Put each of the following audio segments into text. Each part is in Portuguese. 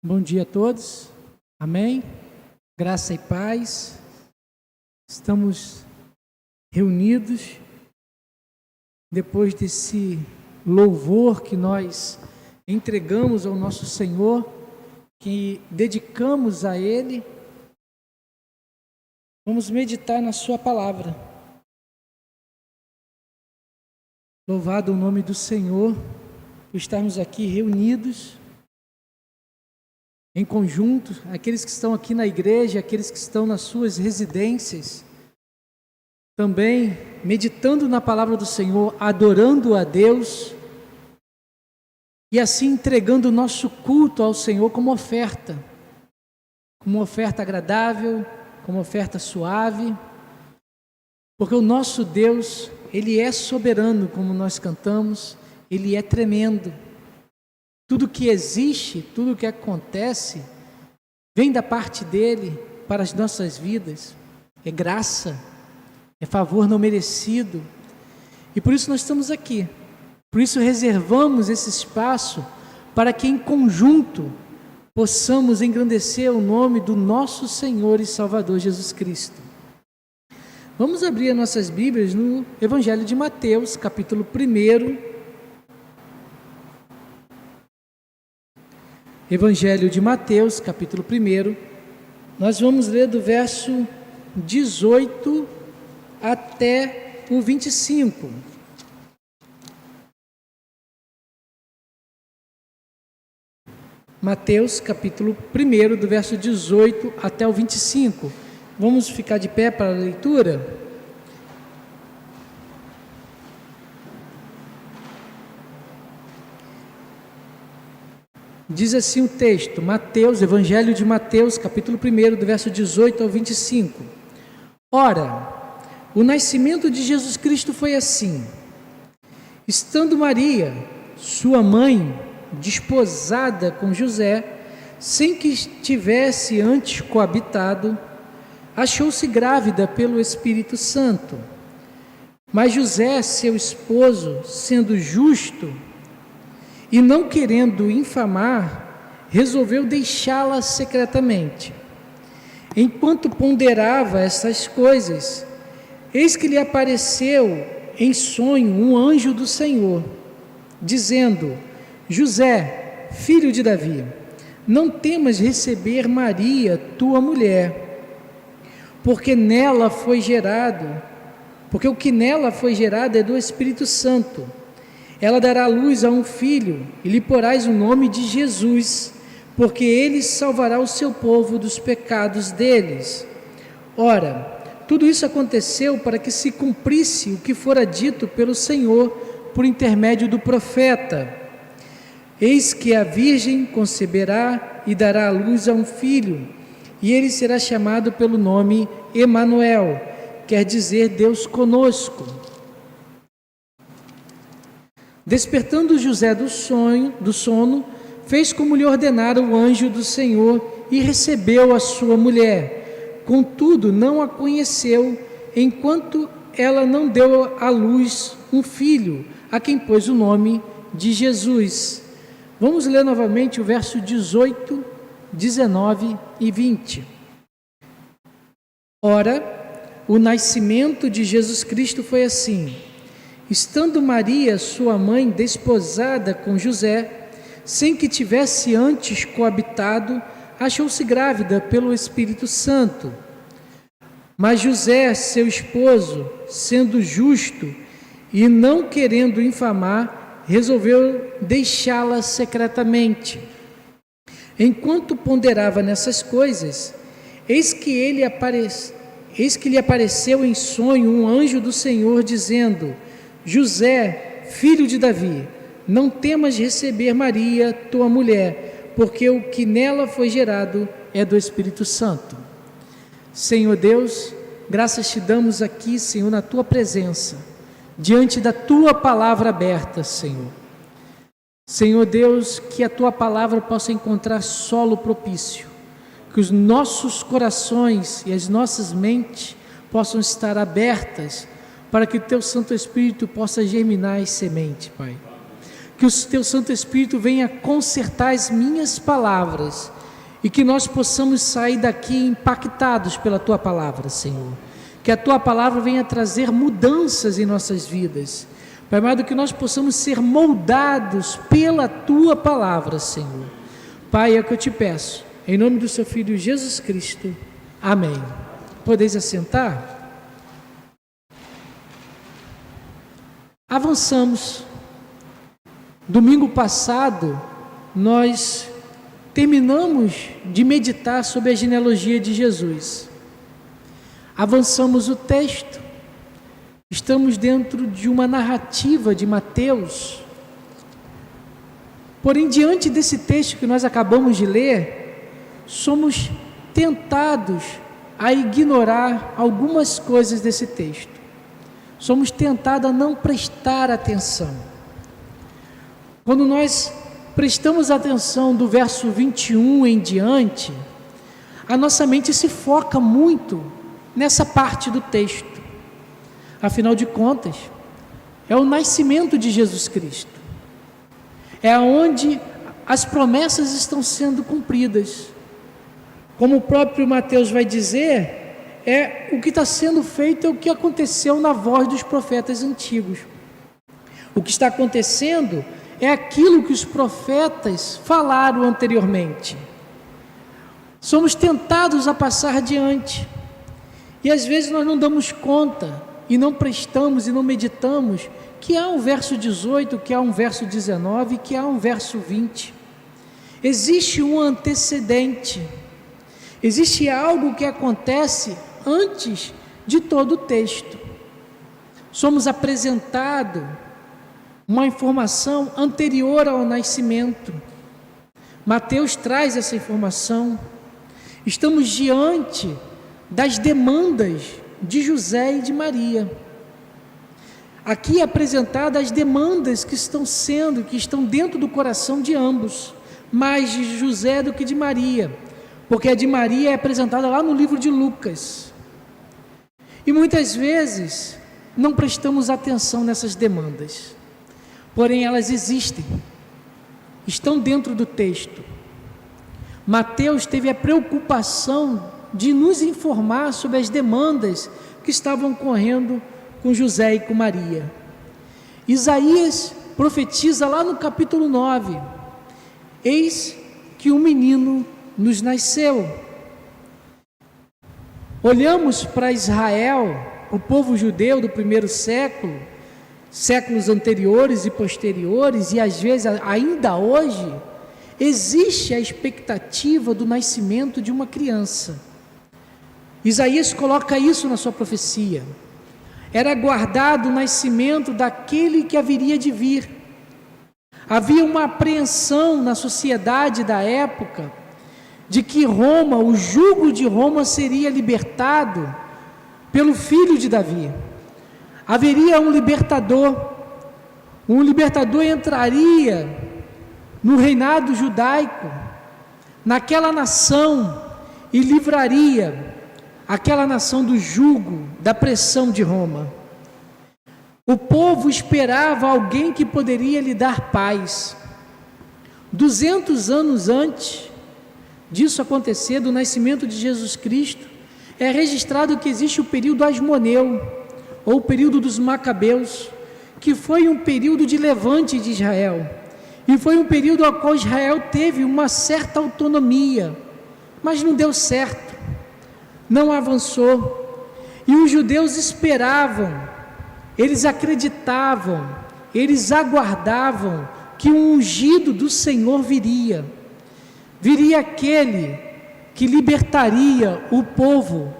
Bom dia a todos, amém? Graça e paz, estamos reunidos depois desse louvor que nós entregamos ao nosso Senhor, que dedicamos a Ele. Vamos meditar na Sua palavra. Louvado o nome do Senhor por estarmos aqui reunidos em conjunto, aqueles que estão aqui na igreja, aqueles que estão nas suas residências, também meditando na palavra do Senhor, adorando a Deus e assim entregando o nosso culto ao Senhor como oferta agradável, como oferta suave, porque o nosso Deus, Ele é soberano, como nós cantamos, Ele é tremendo. Tudo que existe, tudo que acontece, vem da parte dEle para as nossas vidas. É graça, é favor não merecido. E por isso nós estamos aqui. Por isso reservamos esse espaço para que em conjunto possamos engrandecer o nome do nosso Senhor e Salvador Jesus Cristo. Vamos abrir as nossas Bíblias no Evangelho de Mateus, capítulo 1. Evangelho de Mateus, capítulo 1, nós vamos ler do verso 18 até o 25. Mateus, capítulo 1, do verso 18 até o 25. Vamos ficar de pé para a leitura? Diz assim o texto, Evangelho de Mateus, capítulo 1, do verso 18 ao 25. Ora, o nascimento de Jesus Cristo foi assim. Estando Maria, sua mãe, desposada com José, sem que tivesse antes coabitado, achou-se grávida pelo Espírito Santo. Mas José, seu esposo, sendo justo e não querendo infamar, resolveu deixá-la secretamente. Enquanto ponderava essas coisas, eis que lhe apareceu em sonho um anjo do Senhor, dizendo: José, filho de Davi, não temas receber Maria, tua mulher, porque o que nela foi gerado é do Espírito Santo. Ela dará luz a um filho, e lhe porás o nome de Jesus, porque ele salvará o seu povo dos pecados deles. Ora, tudo isso aconteceu para que se cumprisse o que fora dito pelo Senhor por intermédio do profeta. Eis que a virgem conceberá e dará à luz a um filho, e ele será chamado pelo nome Emanuel, quer dizer Deus conosco. Despertando José do sono, fez como lhe ordenara o anjo do Senhor e recebeu a sua mulher. Contudo, não a conheceu, enquanto ela não deu à luz um filho, a quem pôs o nome de Jesus. Vamos ler novamente o verso 18, 19 e 20. Ora, o nascimento de Jesus Cristo foi assim. Estando Maria, sua mãe, desposada com José, sem que tivesse antes coabitado, achou-se grávida pelo Espírito Santo. Mas José, seu esposo, sendo justo e não querendo infamar, resolveu deixá-la secretamente. Enquanto ponderava nessas coisas, eis que lhe apareceu em sonho um anjo do Senhor, dizendo: José, filho de Davi, não temas receber Maria, tua mulher, porque o que nela foi gerado é do Espírito Santo. Senhor Deus, graças te damos aqui, Senhor, na tua presença, diante da tua palavra aberta, Senhor. Senhor Deus, que a tua palavra possa encontrar solo propício, que os nossos corações e as nossas mentes possam estar abertas para que o teu Santo Espírito possa germinar as sementes, Pai. que o Teu Santo Espírito venha consertar as minhas palavras e que nós possamos sair daqui impactados pela Tua palavra, Senhor. Que a Tua palavra venha trazer mudanças em nossas vidas. Pai amado, que nós possamos ser moldados pela Tua palavra, Senhor. Pai, é o que eu te peço, em nome do Seu Filho Jesus Cristo. Amém. Podeis assentar? Avançamos. Domingo passado, nós terminamos de meditar sobre a genealogia de Jesus. Avançamos o texto. Estamos dentro de uma narrativa de Mateus. Porém, diante desse texto que nós acabamos de ler, somos tentados a ignorar algumas coisas desse texto. Somos tentados a não prestar atenção. Quando nós prestamos atenção do verso 21 em diante, a nossa mente se foca muito nessa parte do texto. Afinal de contas, é o nascimento de Jesus Cristo. É onde as promessas estão sendo cumpridas. Como o próprio Mateus vai dizer, o que está sendo feito é o que aconteceu na voz dos profetas antigos. O que está acontecendo é aquilo que os profetas falaram anteriormente. Somos tentados a passar adiante. E às vezes nós não damos conta, e não prestamos e não meditamos, que há um verso 18, que há um verso 19, que há um verso 20. Existe um antecedente. Existe algo que acontece antes de todo o texto. Somos apresentados uma informação anterior ao nascimento. Mateus traz essa informação. Estamos diante das demandas de José e de Maria. Aqui é apresentadas as demandas que estão dentro do coração de ambos, mais de José do que de Maria, porque a de Maria é apresentada lá no livro de Lucas. E muitas vezes não prestamos atenção nessas demandas, porém elas existem, estão dentro do texto. Mateus teve a preocupação de nos informar sobre as demandas que estavam correndo com José e com Maria. Isaías profetiza lá no capítulo 9: eis que um menino nos nasceu. Olhamos para Israel, o povo judeu do primeiro século, séculos anteriores e posteriores, e às vezes ainda hoje, existe a expectativa do nascimento de uma criança. Isaías coloca isso na sua profecia. Era aguardado o nascimento daquele que haveria de vir. Havia uma apreensão na sociedade da época de que Roma, o jugo de Roma seria libertado pelo filho de Davi. Haveria um libertador entraria no reinado judaico, naquela nação, e livraria aquela nação do jugo, da pressão de Roma. O povo esperava alguém que poderia lhe dar paz. 200 anos antes disso acontecer, do nascimento de Jesus Cristo, é registrado que existe o período asmoneu, ou o período dos macabeus, que foi um período de levante de Israel, e foi um período ao qual Israel teve uma certa autonomia, mas não deu certo, não avançou, e os judeus esperavam, eles acreditavam, eles aguardavam que o ungido do Senhor viria aquele que libertaria o povo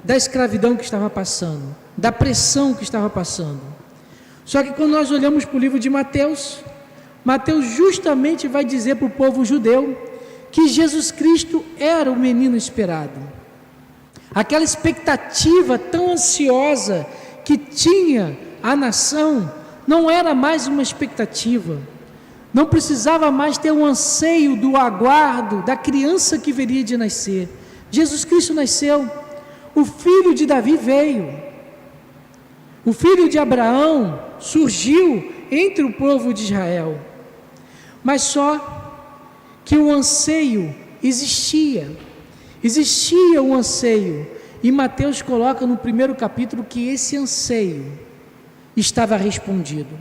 da escravidão que estava passando, da pressão que estava passando. Só que quando nós olhamos para o livro de Mateus, Mateus justamente vai dizer para o povo judeu que Jesus Cristo era o menino esperado. Aquela expectativa tão ansiosa que tinha a nação, não era mais uma expectativa, não precisava mais ter o anseio do aguardo da criança que viria de nascer. Jesus Cristo nasceu, o filho de Davi veio, o filho de Abraão surgiu entre o povo de Israel. mas só que o anseio existia um anseio, e Mateus coloca no primeiro capítulo que esse anseio estava respondido.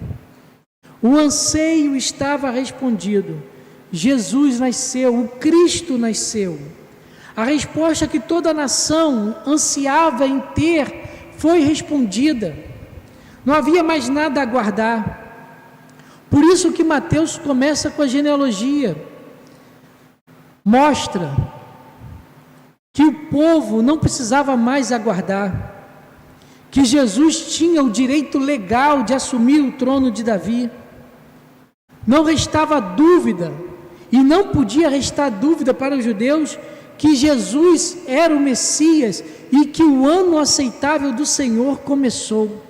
O anseio estava respondido. Jesus nasceu, o Cristo nasceu. A resposta que toda a nação ansiava em ter foi respondida. Não havia mais nada a aguardar. Por isso que Mateus começa com a genealogia. Mostra que o povo não precisava mais aguardar, que Jesus tinha o direito legal de assumir o trono de Davi. Não restava dúvida, e não podia restar dúvida para os judeus, que Jesus era o Messias e que o ano aceitável do Senhor começou.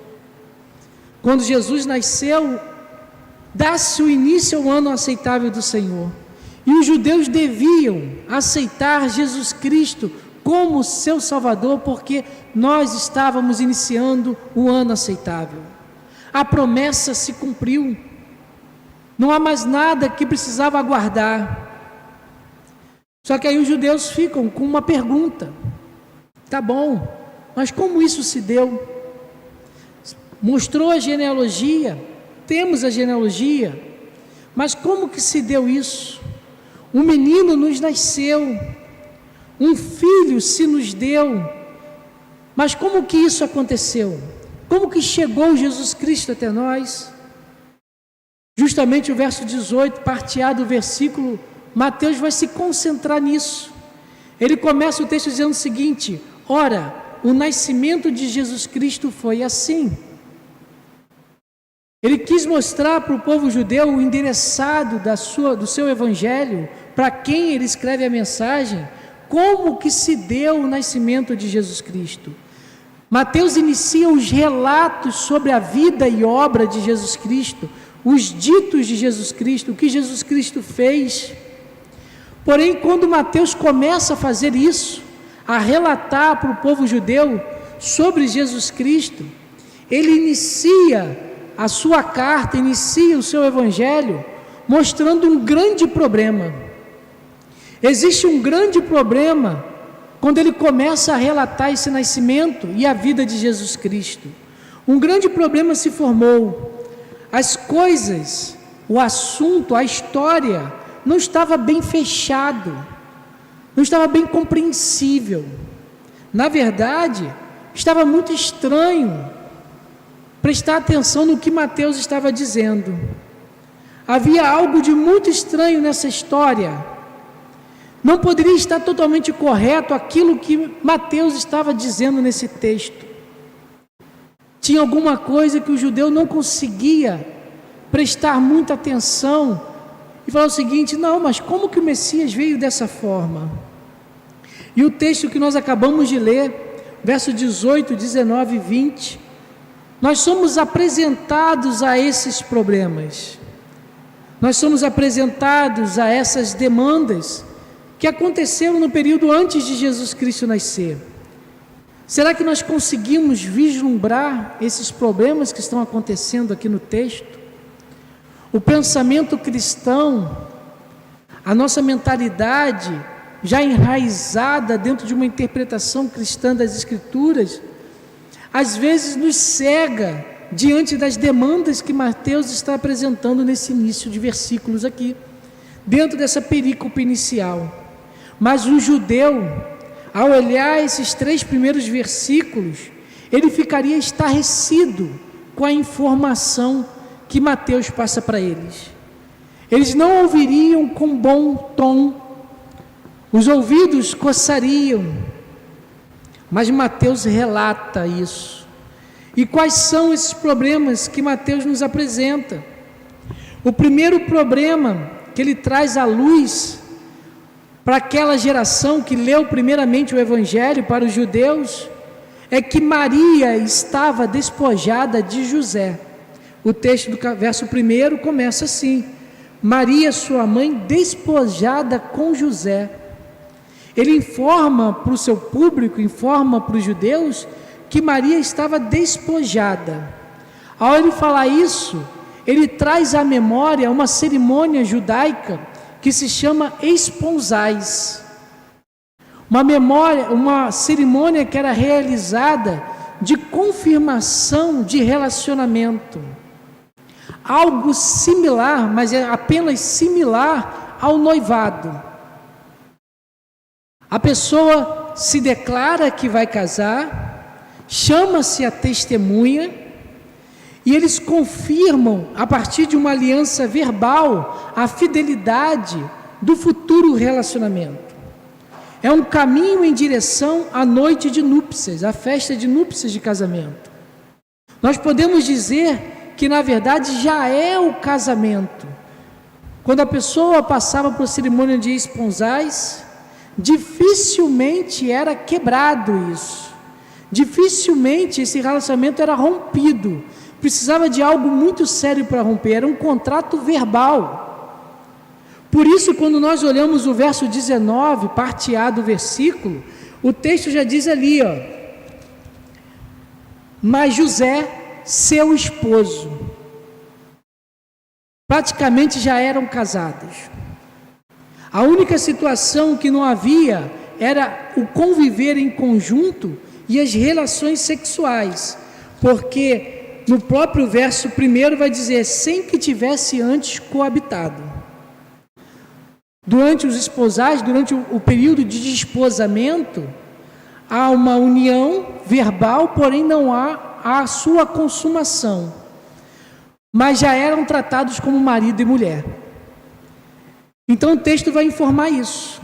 Quando Jesus nasceu, dá-se o início ao ano aceitável do Senhor. E os judeus deviam aceitar Jesus Cristo como seu Salvador, porque nós estávamos iniciando o ano aceitável. A promessa se cumpriu. Não há mais nada que precisava aguardar. Só que aí os judeus ficam com uma pergunta. Tá bom, mas como isso se deu? Mostrou a genealogia, temos a genealogia, mas como que se deu isso? Um menino nos nasceu, um filho se nos deu, mas como que isso aconteceu? Como que chegou Jesus Cristo até nós? Justamente o verso 18, parte A do versículo, Mateus vai se concentrar nisso. Ele começa o texto dizendo o seguinte: ora, o nascimento de Jesus Cristo foi assim. Ele quis mostrar para o povo judeu o endereçado do seu evangelho, para quem ele escreve a mensagem, como que se deu o nascimento de Jesus Cristo. Mateus inicia os relatos sobre a vida e obra de Jesus Cristo, os ditos de Jesus Cristo, o que Jesus Cristo fez. Porém, quando Mateus começa a fazer isso, a relatar para o povo judeu sobre Jesus Cristo, ele inicia a sua carta, inicia o seu evangelho, mostrando um grande problema. Existe um grande problema quando ele começa a relatar esse nascimento e a vida de Jesus Cristo. Um grande problema se formou. As coisas, o assunto, a história, não estava bem fechado, não estava bem compreensível. Na verdade, estava muito estranho prestar atenção no que Mateus estava dizendo. Havia algo de muito estranho nessa história. Não poderia estar totalmente correto aquilo que Mateus estava dizendo nesse texto. Tinha alguma coisa que o judeu não conseguia prestar muita atenção e falar o seguinte: não, mas como que o Messias veio dessa forma? E o texto que nós acabamos de ler, verso 18, 19 e 20, nós somos apresentados a esses problemas, nós somos apresentados a essas demandas que aconteceram no período antes de Jesus Cristo nascer. Será que nós conseguimos vislumbrar esses problemas que estão acontecendo aqui no texto? O pensamento cristão, a nossa mentalidade já enraizada dentro de uma interpretação cristã das Escrituras, às vezes nos cega diante das demandas que Mateus está apresentando nesse início de versículos aqui, dentro dessa perícope inicial. Mas o judeu, ao olhar esses 3 primeiros versículos, ele ficaria estarrecido com a informação que Mateus passa para eles. Eles não ouviriam com bom tom, os ouvidos coçariam, mas Mateus relata isso. E quais são esses problemas que Mateus nos apresenta? O primeiro problema que ele traz à luz para aquela geração que leu primeiramente o Evangelho, para os judeus, é que Maria estava despojada de José. O texto do verso 1 começa assim: Maria, sua mãe, despojada com José. Ele informa para o seu público, informa para os judeus, que Maria estava despojada. Ao ele falar isso, ele traz à memória uma cerimônia judaica que se chama esponsais. Uma cerimônia que era realizada de confirmação de relacionamento. Algo similar, mas é apenas similar ao noivado. A pessoa se declara que vai casar, chama-se a testemunha, e eles confirmam, a partir de uma aliança verbal, a fidelidade do futuro relacionamento. É um caminho em direção à noite de núpcias, à festa de núpcias de casamento. Nós podemos dizer que, na verdade, já é o casamento. Quando a pessoa passava por cerimônia de esponsais, dificilmente era quebrado isso. Dificilmente esse relacionamento era rompido. Precisava de algo muito sério para romper, era um contrato verbal. Por isso, quando nós olhamos o verso 19, parte A do versículo, o texto já diz ali, ó: mas José, seu esposo, praticamente já eram casados. A única situação que não havia era o conviver em conjunto e as relações sexuais, porque no próprio verso 1 vai dizer, sem que tivesse antes coabitado. Durante os esposais, durante o período de desposamento, há uma união verbal, porém não há a sua consumação. Mas já eram tratados como marido e mulher. Então o texto vai informar isso.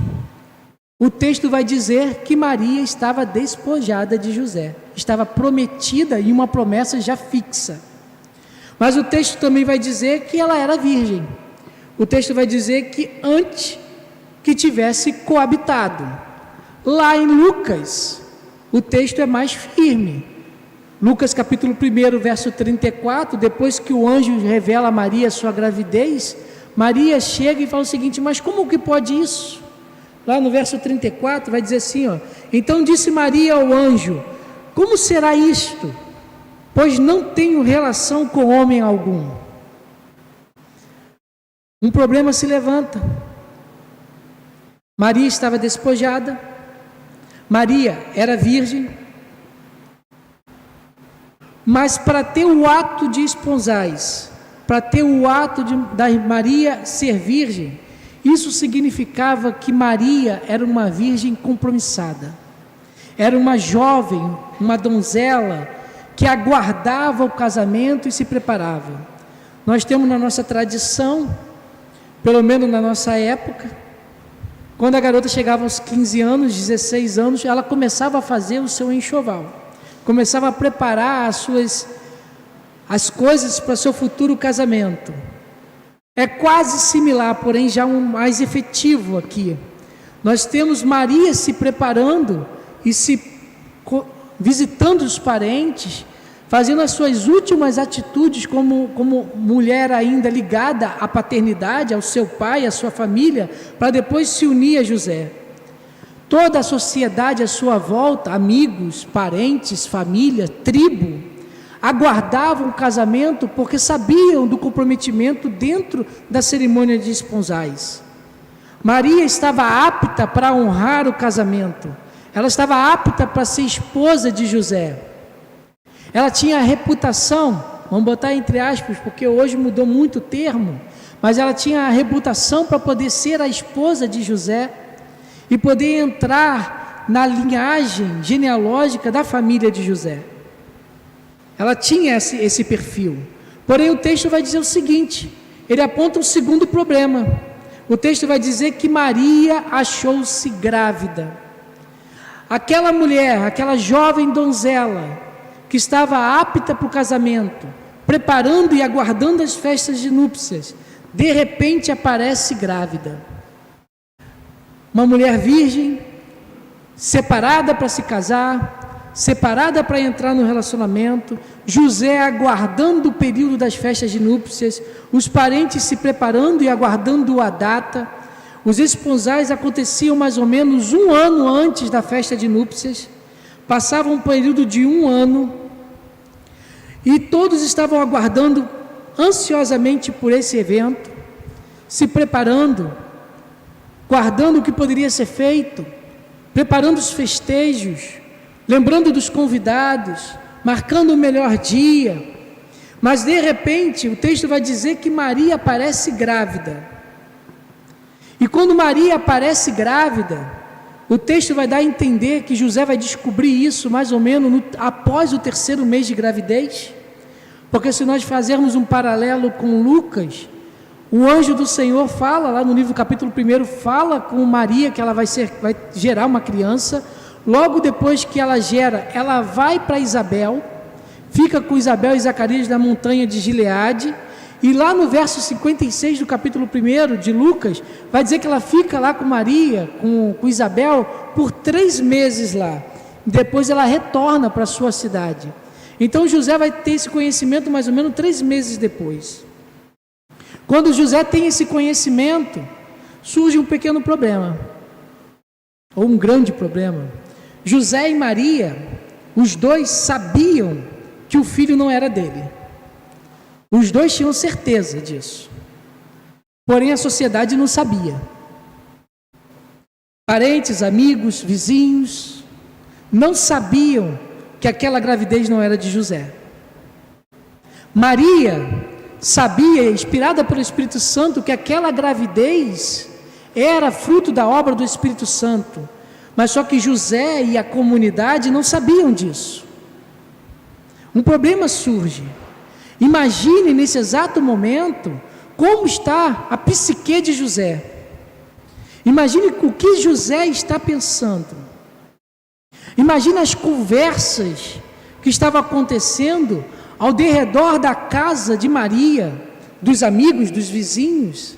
O texto vai dizer que Maria estava despojada de José, estava prometida em uma promessa já fixa. Mas o texto também vai dizer que ela era virgem. O texto vai dizer que antes que tivesse coabitado. Lá em Lucas, o texto é mais firme. Lucas capítulo 1, verso 34, depois que o anjo revela a Maria a sua gravidez, Maria chega e fala o seguinte, mas como que pode isso? Lá no verso 34 vai dizer assim, ó: então disse Maria ao anjo, como será isto? Pois não tenho relação com homem algum. Um problema se levanta. Maria estava despojada, Maria era virgem, mas para ter o ato de esponsais, para ter o ato da Maria ser virgem, isso significava que Maria era uma virgem compromissada, era uma jovem, uma donzela, que aguardava o casamento e se preparava. Nós temos na nossa tradição, pelo menos na nossa época, quando a garota chegava aos 15 anos, 16 anos, ela começava a fazer o seu enxoval, começava a preparar as coisas para o seu futuro casamento. É quase similar, porém já mais efetivo aqui. Nós temos Maria se preparando e visitando os parentes, fazendo as suas últimas atitudes como mulher ainda ligada à paternidade, ao seu pai, à sua família, para depois se unir a José. Toda a sociedade à sua volta, amigos, parentes, família, tribo, aguardavam o casamento porque sabiam do comprometimento dentro da cerimônia de esponsais. Maria estava apta para honrar o casamento, ela estava apta para ser esposa de José. Ela tinha a reputação, vamos botar entre aspas, porque hoje mudou muito o termo, mas ela tinha a reputação para poder ser a esposa de José e poder entrar na linhagem genealógica da família de José. Ela tinha esse perfil. Porém o texto vai dizer o seguinte, ele aponta um segundo problema. O texto vai dizer que Maria achou-se grávida. Aquela mulher, aquela jovem donzela, que estava apta para o casamento, preparando e aguardando as festas de núpcias, de repente aparece grávida. Uma mulher virgem, separada para se casar, separada para entrar no relacionamento, José aguardando o período das festas de núpcias, os parentes se preparando e aguardando a data. Os esponsais aconteciam mais ou menos 1 ano antes da festa de núpcias, passava um período de 1 ano, e todos estavam aguardando ansiosamente por esse evento, se preparando, guardando o que poderia ser feito, preparando os festejos, lembrando dos convidados, marcando o melhor dia. Mas de repente o texto vai dizer que Maria aparece grávida. E quando Maria aparece grávida, o texto vai dar a entender que José vai descobrir isso mais ou menos após o 3º mês de gravidez. Porque se nós fazermos um paralelo com Lucas, o anjo do Senhor fala, lá no livro capítulo 1, fala com Maria que ela vai gerar uma criança. Logo depois que ela gera, ela vai para Isabel, fica com Isabel e Zacarias na montanha de Gileade, e lá no verso 56 do capítulo 1 de Lucas, vai dizer que ela fica lá com Maria, com Isabel, por 3 meses lá. Depois ela retorna para a sua cidade. Então José vai ter esse conhecimento mais ou menos 3 meses depois. Quando José tem esse conhecimento, surge um pequeno problema, ou um grande problema. José e Maria, os dois sabiam que o filho não era dele. Os dois tinham certeza disso. Porém, a sociedade não sabia. Parentes, amigos, vizinhos, não sabiam que aquela gravidez não era de José. Maria sabia, inspirada pelo Espírito Santo, que aquela gravidez era fruto da obra do Espírito Santo. Mas só que José e a comunidade não sabiam disso. Um problema surge. Imagine nesse exato momento como está a psique de José. Imagine o que José está pensando. Imagine as conversas que estavam acontecendo ao derredor da casa de Maria, dos amigos, dos vizinhos,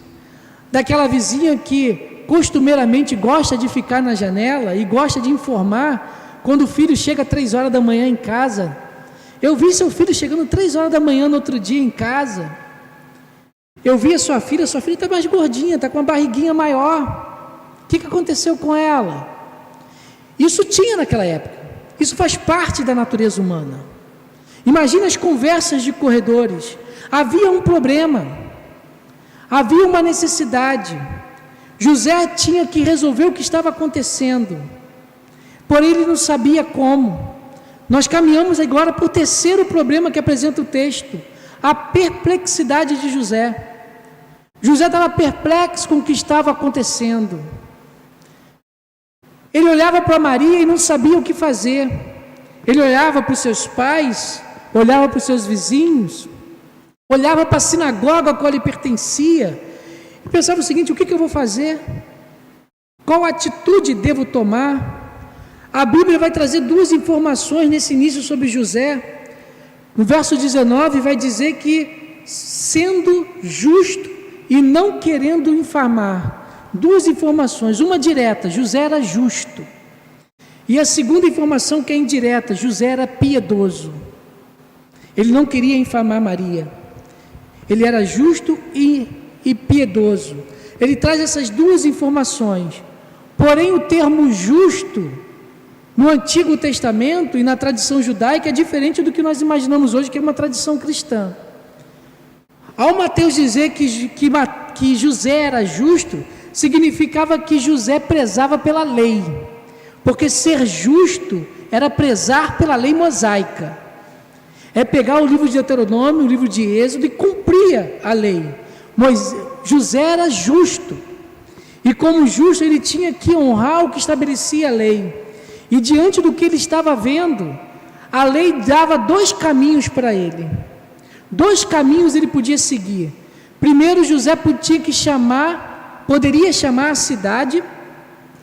daquela vizinha que costumeiramente gosta de ficar na janela e gosta de informar quando o filho chega 3 horas da manhã em casa. Eu vi seu filho chegando 3 horas da manhã no outro dia em casa. Eu vi a sua filha está mais gordinha, está com uma barriguinha maior. O que aconteceu com ela? Isso tinha naquela época. Isso faz parte da natureza humana. Imagina as conversas de corredores. Havia um problema. Havia uma necessidade. José tinha que resolver o que estava acontecendo. Porém, ele não sabia como. Nós caminhamos agora para o 3º problema que apresenta o texto. A perplexidade de José. José estava perplexo com o que estava acontecendo. Ele olhava para Maria e não sabia o que fazer. Ele olhava para os seus pais, olhava para os seus vizinhos, olhava para a sinagoga a qual ele pertencia e pensava o seguinte: o que eu vou fazer? Qual atitude devo tomar? A Bíblia vai trazer 2 informações nesse início sobre José. No verso 19 vai dizer que, sendo justo e não querendo infamar, 2 informações, uma direta: José era justo. E a segunda informação, que é indireta: José era piedoso. Ele não queria infamar Maria. Ele era justo e piedoso. Ele traz essas 2 informações. Porém, o termo justo no Antigo Testamento e na tradição judaica é diferente do que nós imaginamos hoje, que é uma tradição cristã. Ao Mateus dizer que José era justo, significava que José prezava pela lei, porque ser justo era prezar pela lei mosaica. É pegar o livro de Deuteronômio, o livro de Êxodo, e cumpria a lei. Mas José era justo, e como justo ele tinha que honrar o que estabelecia a lei. E diante do que ele estava vendo, a lei dava 2 caminhos para ele. 2 caminhos ele podia seguir. Primeiro, José poderia chamar a cidade,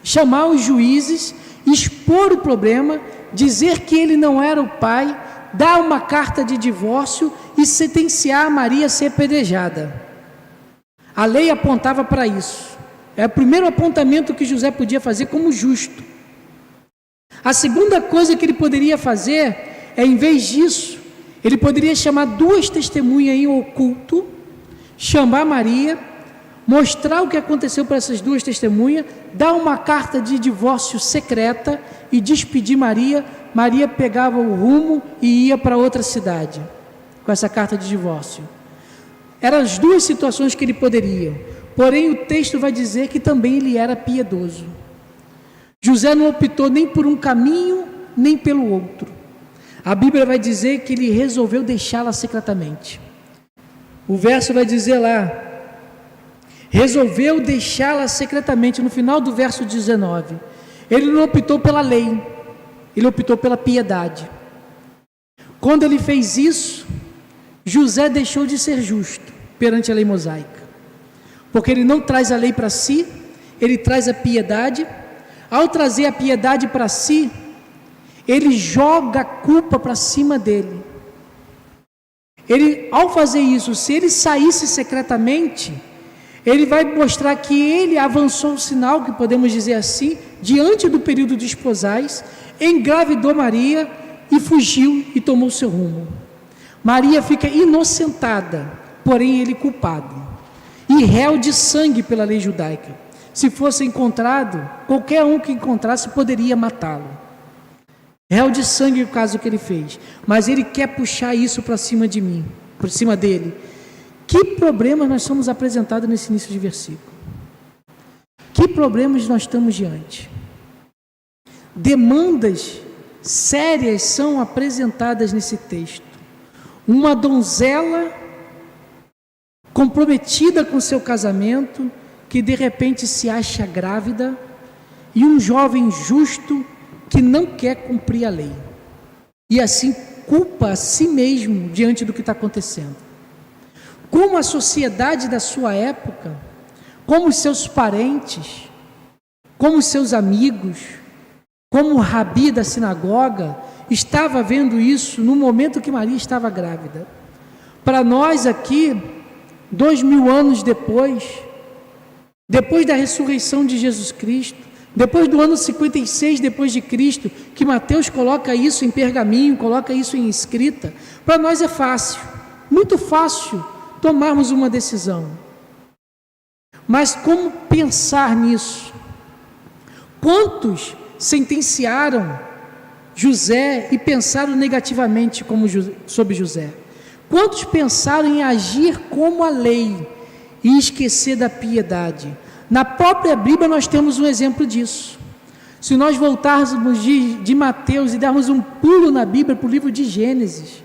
chamar os juízes, expor o problema, dizer que ele não era o pai, dar uma carta de divórcio e sentenciar a Maria a ser apedrejada. A lei apontava para isso. É o primeiro apontamento que José podia fazer como justo. A segunda coisa que ele poderia fazer é, em vez disso, ele poderia chamar 2 testemunhas em oculto, chamar Maria, mostrar o que aconteceu para essas 2 testemunhas, dar uma carta de divórcio secreta e despedir Maria. Maria pegava o rumo e ia para outra cidade com essa carta de divórcio. Eram as duas situações que ele poderia. Porém, o texto vai dizer que também ele era piedoso. José não optou nem por um caminho, nem pelo outro. A Bíblia vai dizer que ele resolveu deixá-la secretamente. O verso vai dizer lá, resolveu deixá-la secretamente, no final do verso 19. Ele não optou pela lei, ele optou pela piedade. Quando ele fez isso, José deixou de ser justo perante a lei mosaica, porque ele não traz a lei para si, ele traz a piedade. Ao trazer a piedade para si, ele joga a culpa para cima dele. Ele, ao fazer isso, se ele saísse secretamente, ele vai mostrar que ele avançou o sinal, que podemos dizer assim, diante do período de esposais, engravidou Maria e fugiu e tomou seu rumo. Maria fica inocentada, porém ele culpado, e réu de sangue pela lei judaica. Se fosse encontrado, qualquer um que encontrasse poderia matá-lo. Réu de sangue o caso que ele fez, mas ele quer puxar isso para cima de mim, para cima dele. Que problemas nós somos apresentados nesse início de versículo? Que problemas nós estamos diante? Demandas sérias são apresentadas nesse texto. Uma donzela comprometida com seu casamento, que de repente se acha grávida, e um jovem justo que não quer cumprir a lei, e assim culpa a si mesmo diante do que está acontecendo. Como a sociedade da sua época, como os seus parentes, como os seus amigos, como o rabi da sinagoga, estava vendo isso no momento que Maria estava grávida. Para nós aqui, 2000 anos depois da ressurreição de Jesus Cristo, depois do ano 56 depois de Cristo, que Mateus coloca isso em pergaminho, coloca isso em escrita, para nós é fácil, muito fácil tomarmos uma decisão. Mas como pensar nisso? Quantos sentenciaram José e pensaram negativamente sobre José? Quantos pensaram em agir como a lei e esquecer da piedade? Na própria Bíblia nós temos um exemplo disso. Se nós voltarmos de Mateus e darmos um pulo na Bíblia para o livro de Gênesis,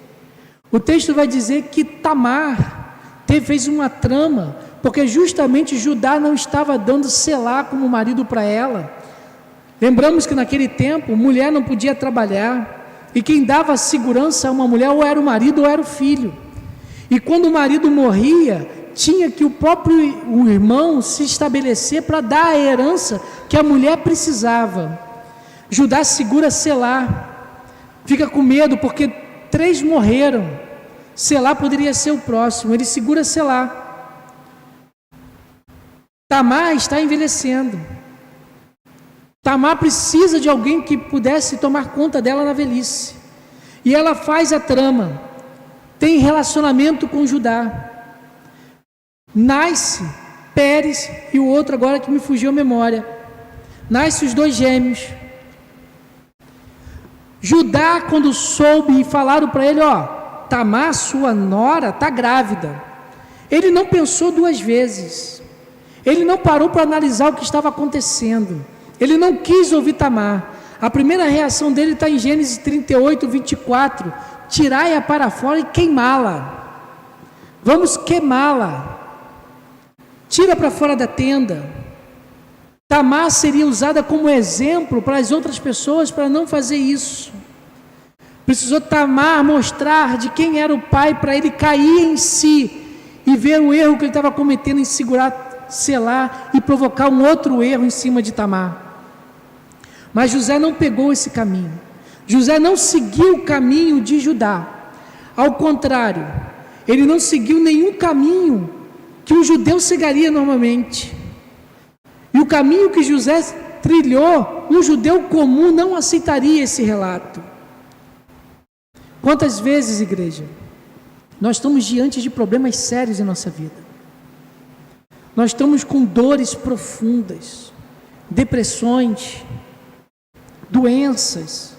o texto vai dizer que Tamar fez uma trama, porque justamente Judá não estava dando Selá como marido para ela. Lembramos que naquele tempo, mulher não podia trabalhar, e quem dava segurança a uma mulher ou era o marido ou era o filho. E quando o marido morria, tinha que o irmão se estabelecer para dar a herança que a mulher precisava. Judá segura Selá, fica com medo porque 3 morreram. Selá poderia ser o próximo, ele segura Selá. Tamar está envelhecendo. Tamar precisa de alguém que pudesse tomar conta dela na velhice. E ela faz a trama, tem relacionamento com Judá. Nasce Pérez e o outro agora que me fugiu a memória. Nasce os 2 gêmeos. Judá, quando soube e falaram para ele, Tamar, sua nora, está grávida. Ele não pensou 2 vezes. Ele não parou para analisar o que estava acontecendo. Ele não quis ouvir Tamar. A primeira reação dele está em Gênesis 38, 24. Tirai-a para fora e queimá-la. Vamos queimá-la. Tira para fora da tenda. Tamar seria usada como exemplo para as outras pessoas para não fazer isso. Precisou Tamar mostrar de quem era o pai para ele cair em si e ver o erro que ele estava cometendo em segurar Selá e provocar um outro erro em cima de Tamar. Mas José não pegou esse caminho. José não seguiu o caminho de Judá. Ao contrário, ele não seguiu nenhum caminho que um judeu seguiria normalmente. E o caminho que José trilhou, um judeu comum não aceitaria esse relato. Quantas vezes, igreja, nós estamos diante de problemas sérios em nossa vida. Nós estamos com dores profundas, depressões, doenças,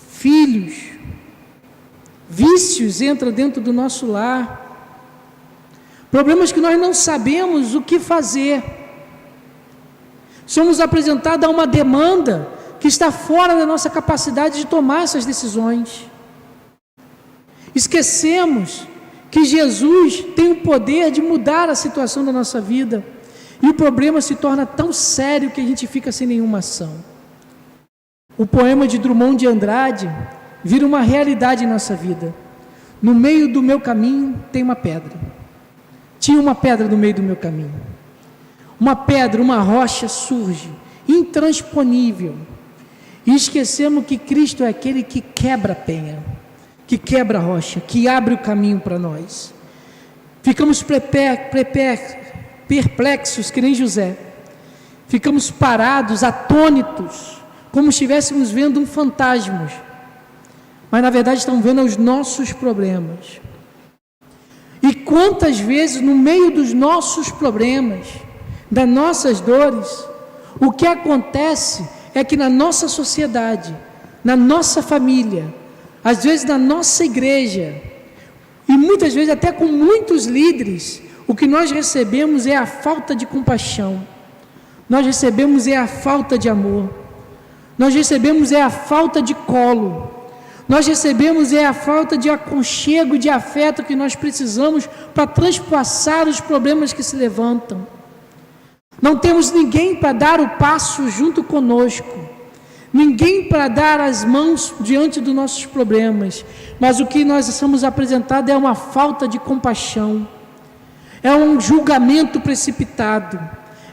filhos, vícios entram dentro do nosso lar. problemas que nós não sabemos o que fazer. Somos apresentados a uma demanda que está fora da nossa capacidade de tomar essas decisões. Esquecemos que Jesus tem o poder de mudar a situação da nossa vida, e o problema se torna tão sério que a gente fica sem nenhuma ação. O poema de Drummond de Andrade vira uma realidade em nossa vida. No meio do meu caminho tem uma pedra. Tinha uma pedra no meio do meu caminho. Uma pedra, uma rocha surge, intransponível. E esquecemos que Cristo é aquele que quebra a penha, que quebra a rocha, que abre o caminho para nós. Ficamos perplexos, que nem José. Ficamos parados, atônitos, como se estivéssemos vendo um fantasma. Mas na verdade estamos vendo os nossos problemas. E quantas vezes no meio dos nossos problemas, das nossas dores, o que acontece é que na nossa sociedade, na nossa família, às vezes na nossa igreja, e muitas vezes até com muitos líderes, o que nós recebemos é a falta de compaixão, nós recebemos é a falta de amor, nós recebemos é a falta de colo, nós recebemos é a falta de aconchego, de afeto que nós precisamos para transpassar os problemas que se levantam. Não temos ninguém para dar o passo junto conosco, ninguém para dar as mãos diante dos nossos problemas, mas o que nós somos apresentados é uma falta de compaixão, é um julgamento precipitado,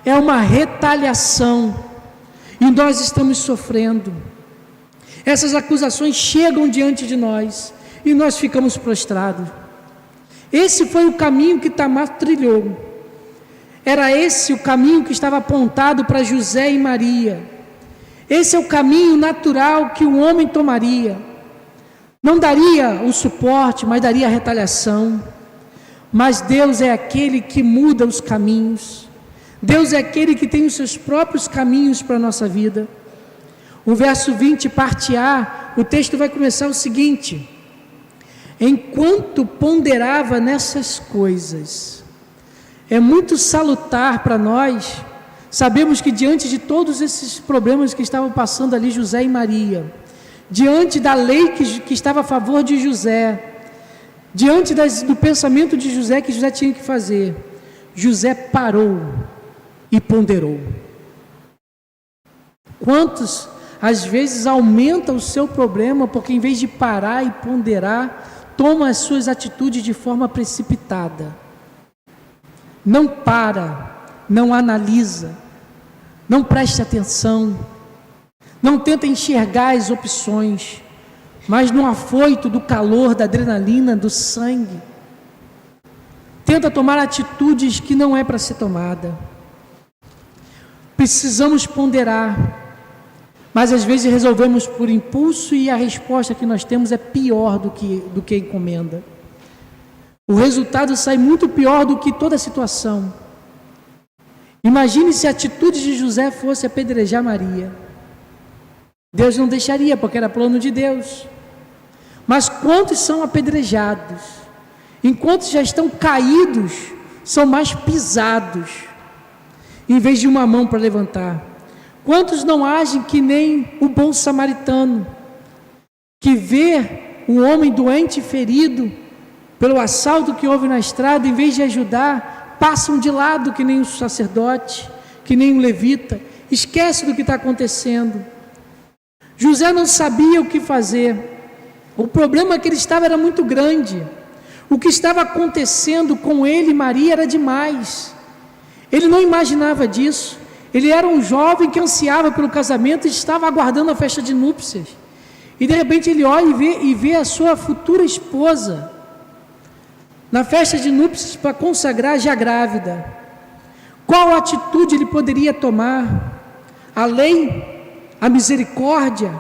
é uma retaliação, e nós estamos sofrendo. Essas acusações chegam diante de nós e nós ficamos prostrados. Esse foi o caminho que Tamar trilhou. Era esse o caminho que estava apontado para José e Maria. Esse é o caminho natural que o homem tomaria. Não daria o suporte, mas daria a retaliação. Mas Deus é aquele que muda os caminhos. Deus é aquele que tem os seus próprios caminhos para a nossa vida. O verso 20, parte A, o texto vai começar o seguinte: enquanto ponderava nessas coisas. É muito salutar para nós, sabemos que diante de todos esses problemas que estavam passando ali José e Maria, diante da lei que estava a favor de José, diante do pensamento de José que José tinha que fazer, José parou e ponderou. Quantos às vezes aumenta o seu problema porque em vez de parar e ponderar, toma as suas atitudes de forma precipitada? Não para, não analisa, não preste atenção, não tenta enxergar as opções, mas no afoito do calor, da adrenalina, do sangue, tenta tomar atitudes que não é para ser tomada. Precisamos ponderar, mas às vezes resolvemos por impulso e a resposta que nós temos é pior do que a encomenda. O resultado sai muito pior do que toda a situação. Imagine se a atitude de José fosse apedrejar Maria. Deus não deixaria, porque era plano de Deus. Mas quantos são apedrejados? Enquanto já estão caídos, são mais pisados, em vez de uma mão para levantar. Quantos não agem que nem o bom samaritano, que vê o homem doente e ferido pelo assalto que houve na estrada, em vez de ajudar, passam de lado que nem o sacerdote, que nem o levita, esquece do que está acontecendo. José não sabia o que fazer, o problema que ele estava era muito grande, o que estava acontecendo com ele e Maria era demais, ele não imaginava disso, ele era um jovem que ansiava pelo casamento e estava aguardando a festa de núpcias, e de repente ele olha e vê a sua futura esposa, na festa de núpcias para consagrar já grávida. Qual atitude ele poderia tomar? A lei, a misericórdia?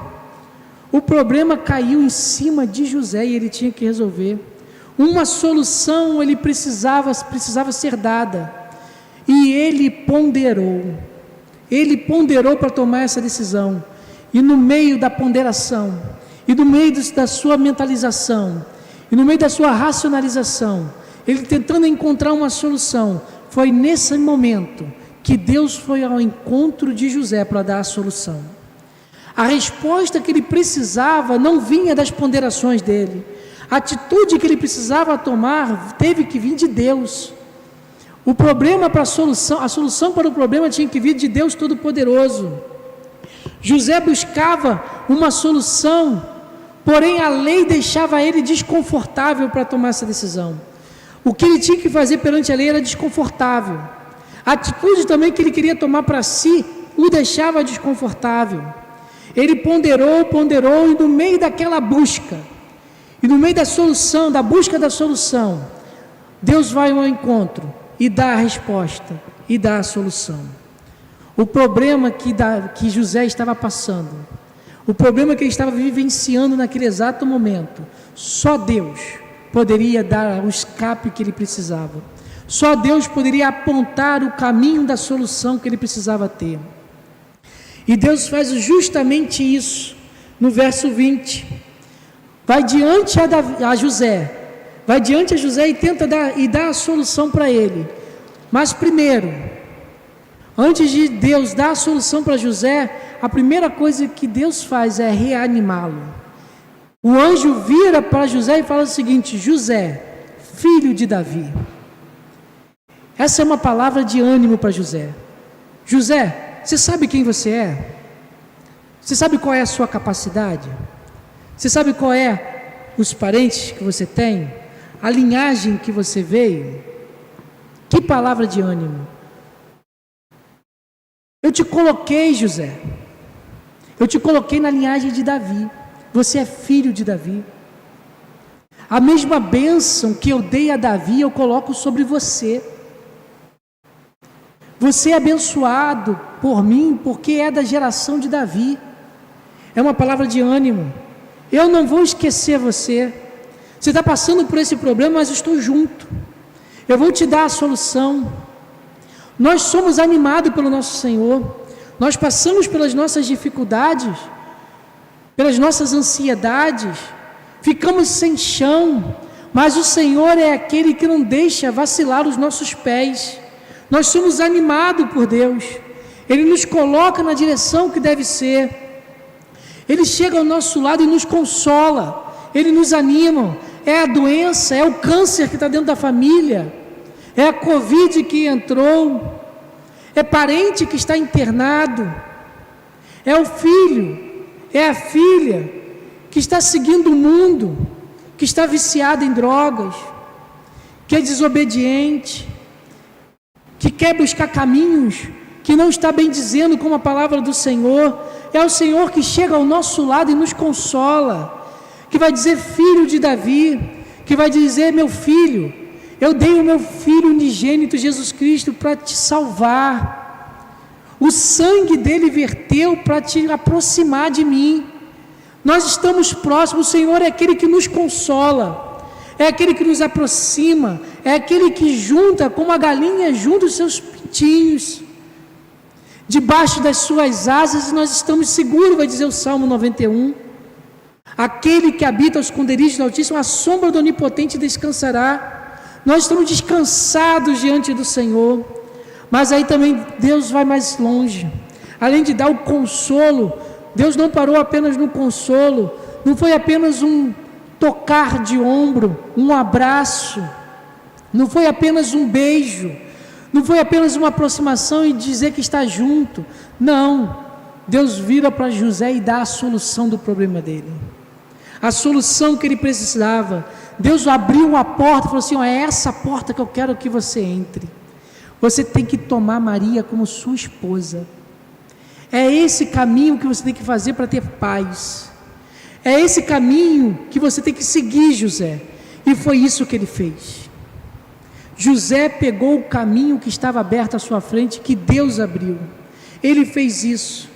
O problema caiu em cima de José e ele tinha que resolver. Uma solução ele precisava ser dada. E ele ponderou para tomar essa decisão. E no meio da ponderação, e no meio da sua mentalização, e no meio da sua racionalização, ele tentando encontrar uma solução. Foi nesse momento que Deus foi ao encontro de José para dar a solução. A resposta que ele precisava não vinha das ponderações dele. A atitude que ele precisava tomar teve que vir de Deus. O problema para a solução para o problema tinha que vir de Deus Todo-Poderoso. José buscava uma solução, porém a lei deixava ele desconfortável para tomar essa decisão. O que ele tinha que fazer perante a lei era desconfortável. A atitude também que ele queria tomar para si o deixava desconfortável. Ele ponderou, e no meio daquela busca, e no meio da solução, da busca da solução, Deus vai ao encontro e dá a resposta, e dá a solução. O problema que José estava passando, o problema que ele estava vivenciando naquele exato momento, só Deus poderia dar o escape que ele precisava. Só Deus poderia apontar o caminho da solução que ele precisava ter. E Deus faz justamente isso no verso 20. Vai diante a José e tenta dar a solução para ele. Mas primeiro, antes de Deus dar a solução para José, a primeira coisa que Deus faz é reanimá-lo. O anjo vira para José e fala o seguinte: José, filho de Davi. Essa é uma palavra de ânimo para José. José, você sabe quem você é? Você sabe qual é a sua capacidade? Você sabe qual é os parentes que você tem? A linhagem que você veio? Que palavra de ânimo! Eu te coloquei, José. Eu te coloquei na linhagem de Davi. Você é filho de Davi. A mesma bênção que eu dei a Davi, eu coloco sobre você. Você é abençoado por mim, porque é da geração de Davi. É uma palavra de ânimo. Eu não vou esquecer você. Você está passando por esse problema, mas eu estou junto. Eu vou te dar a solução. Nós somos animados pelo nosso Senhor. Nós passamos pelas nossas dificuldades, pelas nossas ansiedades, ficamos sem chão, mas o Senhor é aquele que não deixa vacilar os nossos pés. Nós somos animados por Deus. Ele nos coloca na direção que deve ser. Ele chega ao nosso lado e nos consola. Ele nos anima. É a doença, é o câncer que está dentro da família, é a Covid que entrou, é parente que está internado, é o filho, é a filha que está seguindo o mundo, que está viciada em drogas, que é desobediente, que quer buscar caminhos que não está bem dizendo como a palavra do Senhor. É o Senhor que chega ao nosso lado e nos consola, que vai dizer: filho de Davi, que vai dizer: meu filho, eu dei o meu filho unigênito Jesus Cristo para te salvar, o sangue dele verteu para te aproximar de mim. Nós estamos próximos. O Senhor é aquele que nos consola, é aquele que nos aproxima, é aquele que junta, como a galinha junta os seus pintinhos debaixo das suas asas, e nós estamos seguros, vai dizer o Salmo 91. Aquele que habita os esconderijos do Altíssimo, a sombra do Onipotente descansará. Nós estamos descansados diante do Senhor. Mas aí também Deus vai mais longe. Além de dar o consolo, Deus não parou apenas no consolo, não foi apenas um tocar de ombro, um abraço, não foi apenas um beijo, não foi apenas uma aproximação e dizer que está junto. Não, Deus vira para José e dá a solução do problema dele, a solução que ele precisava. Deus abriu a porta e falou assim: ó, é essa porta que eu quero que você entre. Você tem que tomar Maria como sua esposa. É esse caminho que você tem que fazer para ter paz. É esse caminho que você tem que seguir, José. E foi isso que ele fez. José pegou o caminho que estava aberto à sua frente, que Deus abriu. Ele fez isso.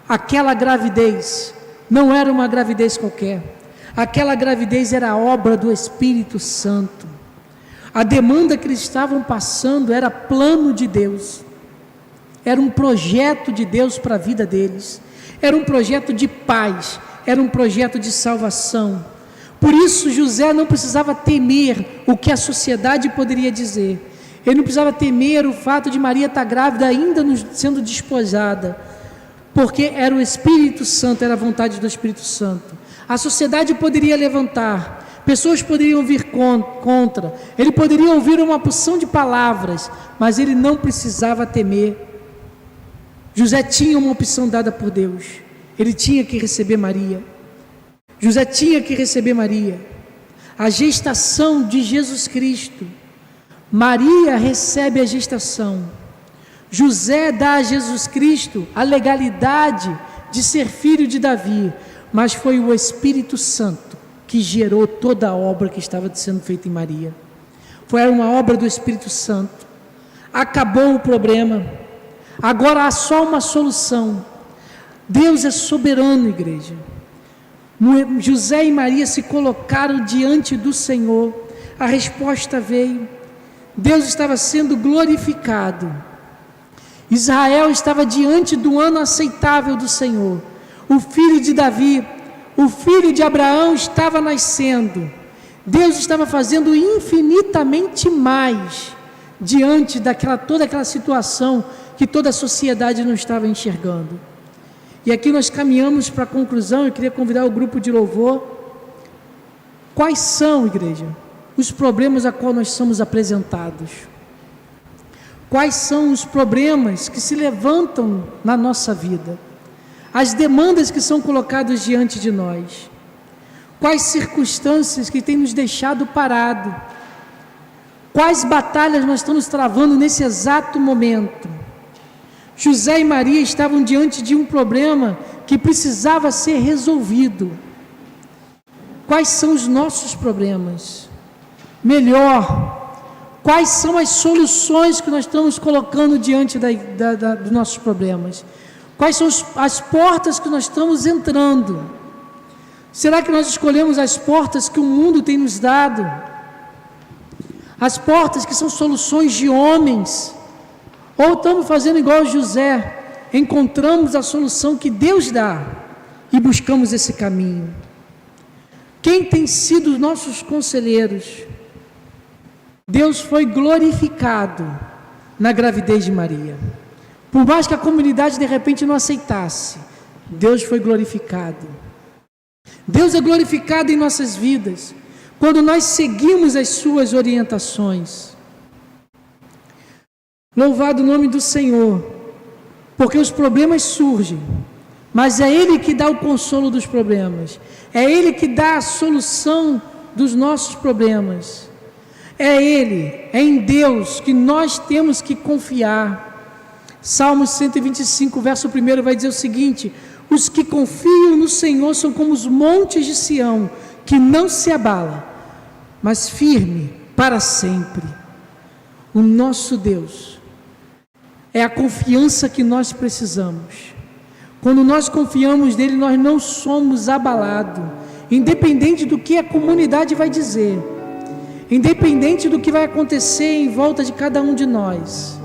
Aquela gravidez não era uma gravidez qualquer. Aquela gravidez era a obra do Espírito Santo. A demanda que eles estavam passando era plano de Deus. Era um projeto de Deus para a vida deles. Era um projeto de paz. Era um projeto de salvação. Por isso José não precisava temer o que a sociedade poderia dizer. Ele não precisava temer o fato de Maria estar grávida, ainda sendo desposada, porque era o Espírito Santo, era a vontade do Espírito Santo. A sociedade poderia levantar, pessoas poderiam vir contra, ele poderia ouvir uma porção de palavras, mas ele não precisava temer. José tinha uma opção dada por Deus, ele tinha que receber Maria. José tinha que receber Maria. A gestação de Jesus Cristo, Maria recebe a gestação. José dá a Jesus Cristo a legalidade de ser filho de Davi, mas foi o Espírito Santo que gerou toda a obra que estava sendo feita em Maria. Foi uma obra do Espírito Santo. Acabou o problema. Agora há só uma solução. Deus é soberano, igreja. José e Maria se colocaram diante do Senhor. A resposta veio. Deus estava sendo glorificado. Israel estava diante do ano aceitável do Senhor. O filho de Davi, o filho de Abraão estava nascendo. Deus estava fazendo infinitamente mais diante toda aquela situação que toda a sociedade não estava enxergando. E aqui nós caminhamos para a conclusão. Eu queria convidar o grupo de louvor. Quais são, igreja, os problemas a qual nós somos apresentados? Quais são os problemas que se levantam na nossa vida? As demandas que são colocadas diante de nós? Quais circunstâncias que têm nos deixado parado? Quais batalhas nós estamos travando nesse exato momento? José e Maria estavam diante de um problema que precisava ser resolvido. Quais são os nossos problemas? Melhor, quais são as soluções que nós estamos colocando diante dos nossos problemas? Quais são as portas que nós estamos entrando? Será que nós escolhemos as portas que o mundo tem nos dado? As portas que são soluções de homens? Ou estamos fazendo igual José, encontramos a solução que Deus dá e buscamos esse caminho? Quem tem sido os nossos conselheiros? Deus foi glorificado na gravidez de Maria. Por mais que a comunidade de repente não aceitasse, Deus foi glorificado. Deus é glorificado em nossas vidas quando nós seguimos as suas orientações. Louvado o nome do Senhor, porque os problemas surgem, mas é Ele que dá o consolo dos problemas, é Ele que dá a solução dos nossos problemas, é Ele, é em Deus que nós temos que confiar. Salmos 125, verso 1 vai dizer o seguinte: os que confiam no Senhor são como os montes de Sião, que não se abala, mas firme para sempre. O nosso Deus é a confiança que nós precisamos. Quando nós confiamos nele, nós não somos abalados, independente do que a comunidade vai dizer, independente do que vai acontecer em volta de cada um de nós,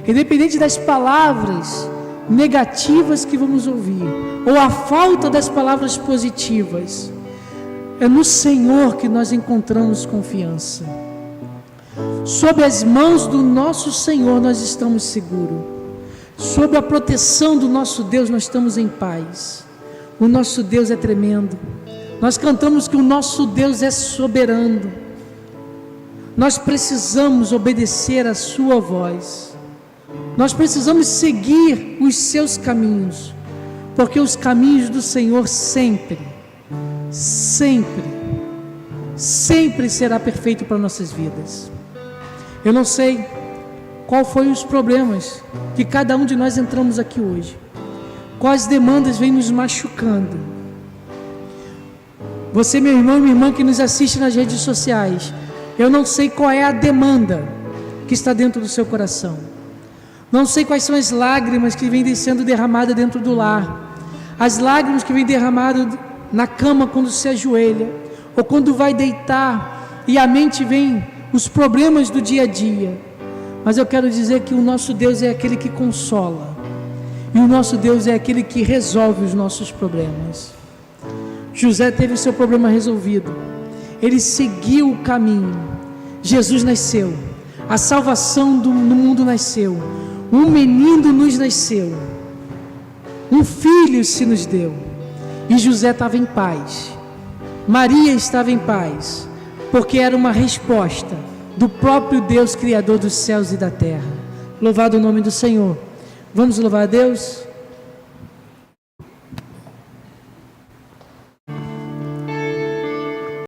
independente das palavras negativas que vamos ouvir, ou a falta das palavras positivas. É no Senhor que nós encontramos confiança. Sob as mãos do nosso Senhor nós estamos seguros. Sob a proteção do nosso Deus nós estamos em paz. O nosso Deus é tremendo. Nós cantamos que o nosso Deus é soberano. Nós precisamos obedecer a sua voz. Nós precisamos seguir os seus caminhos, porque os caminhos do Senhor sempre será perfeito para nossas vidas. Eu não sei qual foi os problemas que cada um de nós entramos aqui hoje, quais demandas vêm nos machucando. Você, meu irmão e minha irmã que nos assiste nas redes sociais, eu não sei qual é a demanda que está dentro do seu coração, não sei quais são as lágrimas que vêm sendo derramadas dentro do lar, as lágrimas que vêm derramadas na cama quando se ajoelha, ou quando vai deitar e a mente vem os problemas do dia a dia. Mas eu quero dizer que o nosso Deus é aquele que consola, e o nosso Deus é aquele que resolve os nossos problemas. José teve o seu problema resolvido, ele seguiu o caminho. Jesus nasceu, a salvação no mundo nasceu, um menino nos nasceu, um filho se nos deu, e José estava em paz, Maria estava em paz, porque era uma resposta do próprio Deus, Criador dos céus e da terra. Louvado o nome do Senhor. Vamos louvar a Deus?